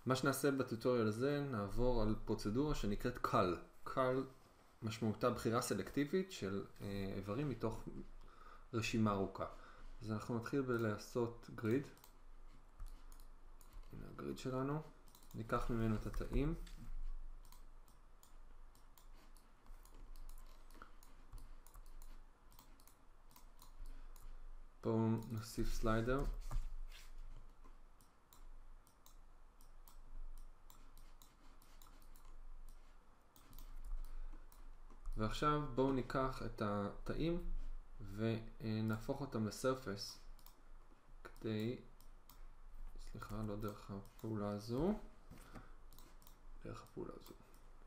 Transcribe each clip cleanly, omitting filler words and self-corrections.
מה שנעשה בטוטוריאל הזה, נעבור על פרוצדורה שנקראת קל. קל משמעותה בחירה סלקטיבית של איברים מתוך רשימה ארוכה. אז אנחנו נתחיל בלעשות גריד. הנה הגריד שלנו. ניקח ממנו את התאים. בואו נוסיף סליידר. ועכשיו בואו ניקח את התאים ונהפוך אותם לסרפס כדי, סליחה, לא דרך הפעולה הזו, דרך הפעולה הזו.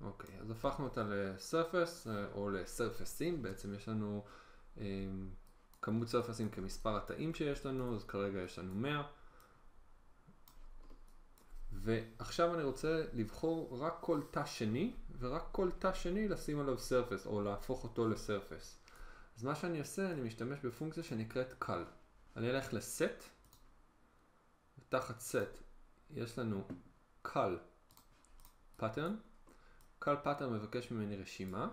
אוקיי, אז הפכנו אותה לסרפס או לסרפסים. בעצם יש לנו כמות סרפסים כמספר התאים שיש לנו, אז כרגע יש לנו 100. ועכשיו אני רוצה לבחור רק כל תא שני, ורק כל תא שני לשים עליו סרפס, או להפוך אותו לסרפס. אז מה שאני אעשה, אני משתמש בפונקציה שנקראת קל. אני אלך לסט, ותחת סט יש לנו קל פאטרן. קל פאטרן מבקש ממני רשימה,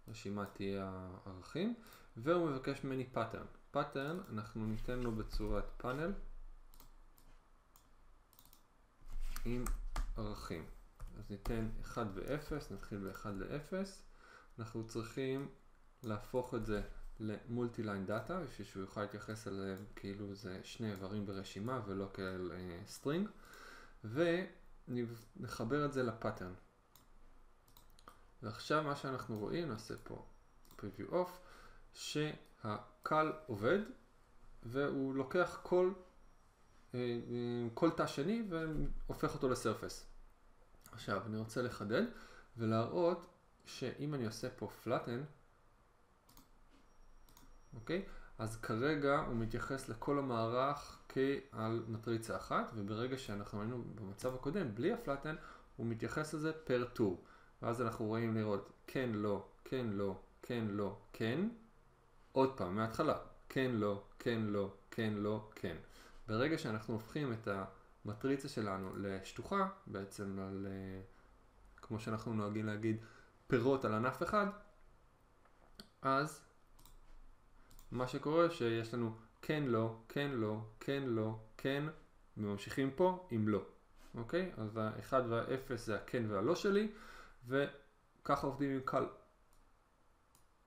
רשימה תהיה הערכים, והוא מבקש ממני פאטרן. פאטרן אנחנו ניתן לו בצורת פאנל עם ערכים. אז ניתן 1 ו-0, נתחיל ב-1 ל-0. אנחנו צריכים להפוך את זה למולטי-ליין דאטה, בשביל שהוא יוכל להתייחס אליהם כאילו זה שני איברים ברשימה ולא כאל סטרינג. ונחבר את זה לפאטרן. ועכשיו מה שאנחנו רואים, נעשה פה preview off, שהקל עובד, והוא לוקח כל תא שני והופך אותו לסרפס. עכשיו אני רוצה לחדד ולהראות שאם אני עושה פה flatten, אוקיי, אז כרגע הוא מתייחס לכל המערך כעל מטריצה אחת, וברגע שאנחנו היינו במצב הקודם בלי הפלאטן, הוא מתייחס לזה פר טור. ואז אנחנו רואים לראות כן, לא, כן, לא, כן, לא, כן. עוד פעם, מההתחלה. כן, לא, כן, לא, כן, לא, כן. ברגע שאנחנו הופכים את המטריצה שלנו לשטוחה, בעצם על, כמו שאנחנו נוהגים להגיד, פירות על ענף אחד, אז מה שקורה שיש לנו כן, לא, כן, לא, כן, לא, כן, וממשיכים פה עם לא. אוקיי? אז ה-1 וה-0 זה הכן והלא שלי, וככה עובדים עם קל.